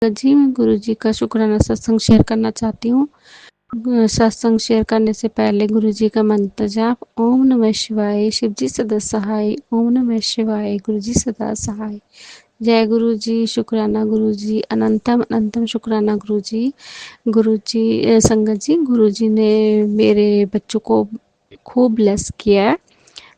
जी, मैं गुरुजी का शुक्राना सत्संग शेयर करना चाहती हूँ। सत्संग शेयर करने से पहले गुरुजी का मंत्र जाप ओम नमः शिवाय, शिवजी सदा सहाय, ओम नमः शिवाय, गुरुजी सदा सहाय। जय गुरुजी, शुक्राना गुरुजी, अनंतम अनंतम शुक्राना गुरुजी। गुरुजी संगत जी, गुरुजी ने मेरे बच्चों को खूब ब्लेस किया है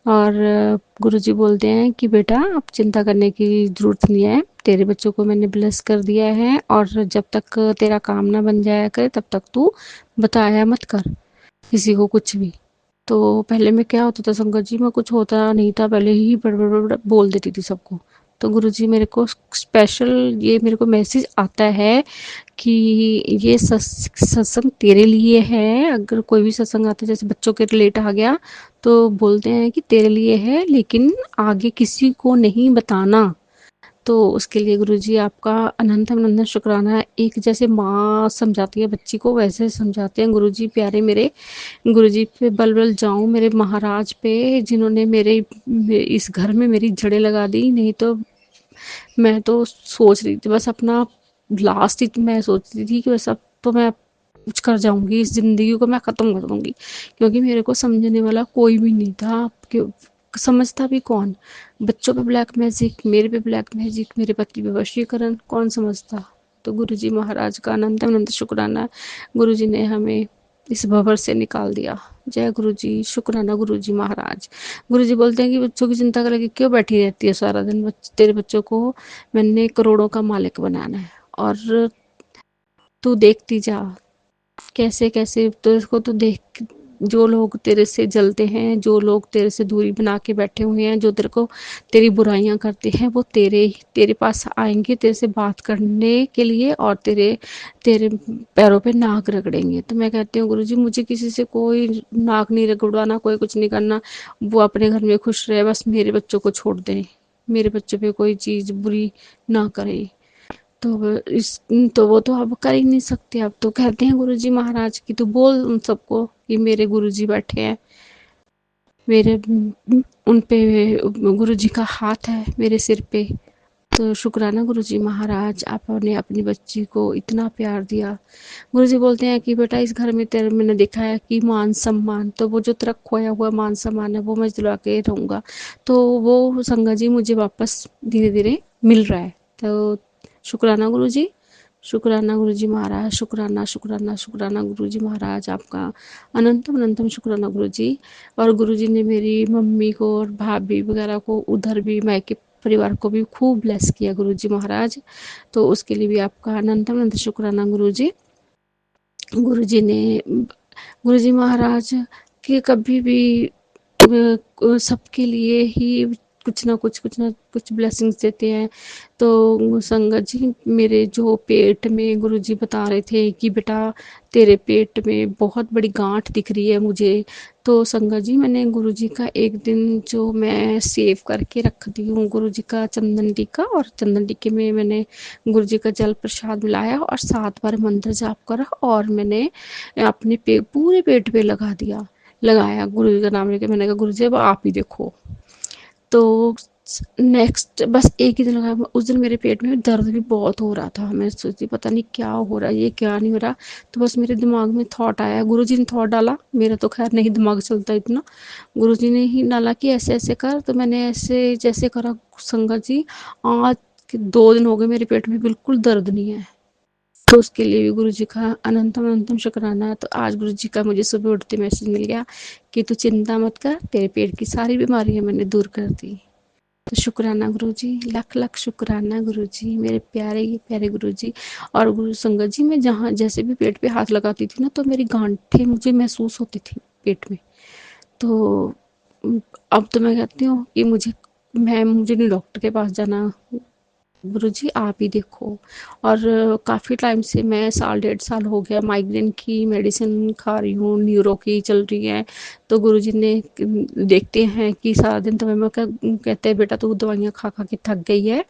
और गुरुजी बोलते हैं कि बेटा अब चिंता करने की ज़रूरत नहीं है, तेरे बच्चों को मैंने ब्लेस कर दिया है और जब तक तेरा काम ना बन जाया करे तब तक तू बताया मत कर किसी को कुछ भी। तो पहले में क्या होता था संगत जी, में कुछ होता नहीं था, पहले ही बड़ बोल देती थी सबको। तो गुरुजी मेरे को स्पेशल ये मेरे को मैसेज आता है कि ये सत्संग तेरे लिए है। अगर कोई भी सत्संग आता है जैसे बच्चों के रिलेट आ गया तो बोलते हैं कि तेरे लिए है, लेकिन आगे किसी को नहीं बताना। तो उसके लिए गुरुजी आपका अनंत अनंत शुक्राना है। एक जैसे माँ समझाती है बच्ची को वैसे समझाते हैं गुरुजी प्यारे मेरे। गुरुजी पे बल बल जाऊं मेरे महाराज पे, जिन्होंने मेरे इस घर में मेरी जड़ें लगा दी। नहीं तो मैं तो सोच रही थी बस अपना लास्ट ही मैं सोचती थी कि बस अब तो मैं कुछ कर जाऊंगी, इस ज़िंदगी को मैं ख़त्म कर दूंगी, क्योंकि मेरे को समझने वाला कोई भी नहीं था। क्यों समझता भी कौन? बच्चों पे ब्लैक मैजिक, मेरे पे ब्लैक मैजिक, मेरे पति पे वशीकरण, कौन समझता? तो गुरुजी महाराज का अनंत अनंत शुक्राना है, गुरुजी ने हमें इस भंवर से निकाल दिया। जय गुरुजी, शुक्राना गुरुजी महाराज। गुरुजी बोलते हैं कि बच्चों की चिंता करके क्यों बैठी रहती है सारा दिन, तेरे बच्चों को मैंने करोड़ों का मालिक बनाना है और तू देखती जा कैसे कैसे। तो इसको तो देख, जो लोग तेरे से जलते हैं, जो लोग तेरे से दूरी बना के बैठे हुए हैं, जो तेरे को तेरी बुराइयां करते हैं, वो तेरे पास आएंगे तेरे से बात करने के लिए और तेरे तेरे पैरों पे नाक रगड़ेंगे। तो मैं कहती हूँ गुरुजी मुझे किसी से कोई नाक नहीं रगड़वाना, कोई कुछ नहीं करना, वो अपने घर में खुश रहे, बस मेरे बच्चों को छोड़ दें, मेरे बच्चों पे कोई चीज़ बुरी ना करें। तो इस तो वो तो अब कर ही नहीं सकते। अब तो कहते हैं गुरुजी महाराज की, तो बोल उन सबको कि मेरे गुरुजी बैठे हैं, मेरे उन पे गुरुजी का हाथ है मेरे सिर पे। तो शुक्राना गुरुजी महाराज, आपने अपनी बच्ची को इतना प्यार दिया। गुरुजी बोलते हैं कि बेटा इस घर में तेरे मैंने देखा है कि मान सम्मान, तो वो जो तेरा खोया हुआ मान सम्मान है वो मैं दिला के रहूँगा। तो वो संगत जी मुझे वापस धीरे धीरे मिल रहा है। तो शुक्राना गुरुजी, शुक्राना गुरुजी महाराज, शुक्राना शुक्राना शुक्राना गुरुजी महाराज आपका अनंतम अनंतम शुक्राना गुरुजी। और गुरुजी ने मेरी मम्मी को और भाभी वगैरह को उधर भी मायके परिवार को भी खूब ब्लेस किया गुरुजी महाराज। तो उसके लिए भी आपका अनंतम अनंत शुक्राना गुरुजी। गुरुजी ने गुरुजी महाराज के कभी भी सबके लिए ही कुछ ना कुछ ब्लेसिंग्स देते हैं। तो संगत जी मेरे जो पेट में गुरुजी बता रहे थे कि बेटा तेरे पेट में बहुत बड़ी गांठ दिख रही है मुझे। तो संगत जी मैंने गुरुजी का एक दिन जो मैं सेव करके रखती हूँ गुरुजी का चंदन टीका, और चंदन टीके में मैंने गुरुजी का जल प्रसाद मिलाया और 7 बार मंत्र जाप करा और मैंने अपने पूरे पेट पे लगा दिया, लगाया गुरु जी का नाम लेके। मैंने कहा गुरु जी अब आप ही देखो। तो नेक्स्ट बस एक ही दिन लगाया, उस दिन मेरे पेट में दर्द भी बहुत हो रहा था। मैं सोचती पता नहीं क्या हो रहा है, ये क्या नहीं हो रहा। तो बस मेरे दिमाग में थॉट आया, गुरु जी ने थॉट डाला, मेरा तो खैर नहीं दिमाग चलता इतना, गुरु जी ने ही डाला कि ऐसे ऐसे कर। तो मैंने ऐसे जैसे करा संगत जी, आज 2 दिन हो गए मेरे पेट में बिल्कुल दर्द नहीं है। तो उसके लिए भी गुरु जी का अनंतम अनंतम शुक्राना है। तो आज गुरु जी का मुझे सुबह उठते मैसेज मिल गया कि तू चिंता मत कर, तेरे पेट की सारी बीमारियां मैंने दूर कर दी। तो शुक्राना गुरु जी, लख लख शुक्राना गुरु जी, मेरे प्यारे प्यारे गुरु जी। और गुरु संगत जी मैं जहाँ जैसे भी पेट पे हाथ लगाती थी ना तो मेरी गांठें मुझे महसूस होती थी पेट में। तो अब तो मैं कहती हूँ कि मुझे नहीं डॉक्टर के पास जाना, गुरुजी आप ही देखो। और काफ़ी टाइम से मैं 1.5 साल हो गया माइग्रेन की मेडिसिन खा रही हूँ, न्यूरो की चल रही है। तो गुरुजी ने देखते हैं कि सारा दिन तो मैं कहते हैं बेटा तू दवाइयाँ खा खा के थक गई है,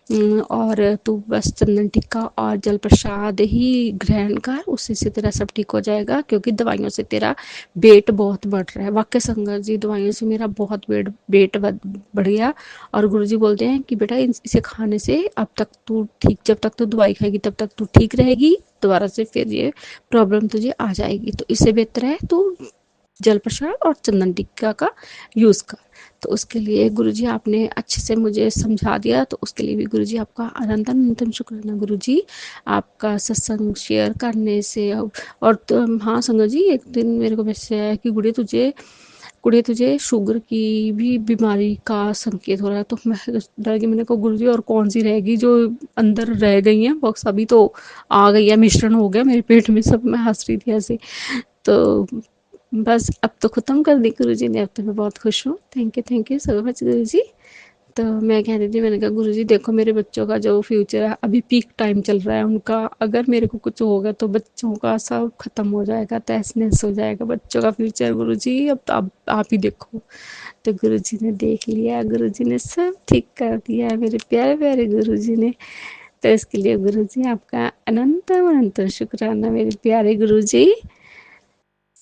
और तू बस चंदन टिक्का और जल प्रसाद ही ग्रहण कर, उसी से तेरा सब ठीक हो जाएगा, क्योंकि दवाइयों से तेरा वेट बहुत बढ़ रहा है। वाकई संगत जी, दवाइयों से मेरा बहुत वेट बढ़ गया। और गुरुजी बोलते हैं कि बेटा इसे खाने से अब तक तू ठीक, जब तक तू दवाई खाएगी तब तक तू ठीक रहेगी, दोबारा से फिर ये प्रॉब्लम तुझे आ जाएगी। तो इससे बेहतर है तू जल प्रसाद और चंदन टिक्का का यूज कर। तो उसके लिए गुरुजी आपने अच्छे से मुझे समझा दिया, तो उसके लिए भी गुरुजी आपका अनंत अनंतम शुक्राना गुरुजी, आपका सत्संग शेयर करने से। और तो हाँ संगत जी, एक दिन मेरे को मैसेज आया कि गुड़िया तुझे शुगर की भी बीमारी का संकेत हो रहा है। तो मैं डर गई, मैंने कहा गुरुजी और कौन सी रहेगी जो अंदर रह गई हैं, बॉक्स अभी तो आ गई है, मिश्रण हो गया मेरे पेट में सब। मैं हंस रही थी ऐसे। तो बस अब तो ख़त्म कर दी गुरुजी ने, अब तो मैं बहुत खुश हूँ। थैंक यू सो मच गुरुजी। तो मैं कह रही थी, मैंने कहा गुरुजी देखो मेरे बच्चों का जो फ्यूचर है, अभी पीक टाइम चल रहा है उनका, अगर मेरे को कुछ होगा तो बच्चों का सब खत्म हो जाएगा, तहस नहस हो जाएगा बच्चों का फ्यूचर गुरुजी। अब तो आप ही देखो। तो गुरुजी ने देख लिया, गुरुजी ने सब ठीक कर दिया है, मेरे प्यारे प्यारे गुरुजी ने। तो इसके लिए गुरुजी आपका अनंत अनंत शुक्राना मेरे प्यारे गुरुजी।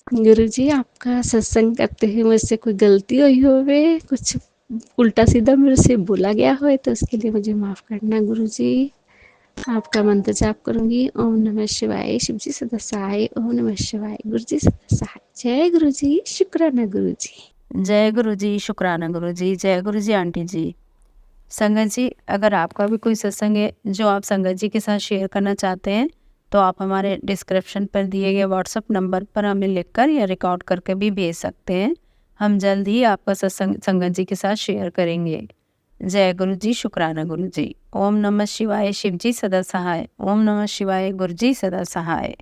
गुरुजी आपका सत्संग करते हुए मुझसे कोई गलती हुई होवे, कुछ उल्टा सीधा मेरे से बोला गया हो, तो उसके लिए मुझे माफ़ करना गुरुजी। आपका मंत्र जाप करूंगी। ओम नमः शिवाय, शिवजी सदा सहाय। ओम नमः शिवाय, गुरुजी सदा सहाय। जय गुरुजी, शुक्राना गुरुजी। जय गुरु जी, शुक्राना गुरु जी। जय गुरु जी आंटी जी। संगत जी, अगर आपका भी कोई सत्संग है जो आप संगत जी के साथ शेयर करना चाहते हैं, तो आप हमारे डिस्क्रिप्शन पर दिए गए व्हाट्सएप नंबर पर हमें लिखकर या रिकॉर्ड करके भी भेज सकते हैं। हम जल्द ही आपका सत्संग संगत जी के साथ शेयर करेंगे। जय गुरु जी, शुक्राना गुरु जी। ओम नमः शिवाय, शिव जी सदा सहाय। ओम नमः शिवाय, गुरु जी सदा सहाय।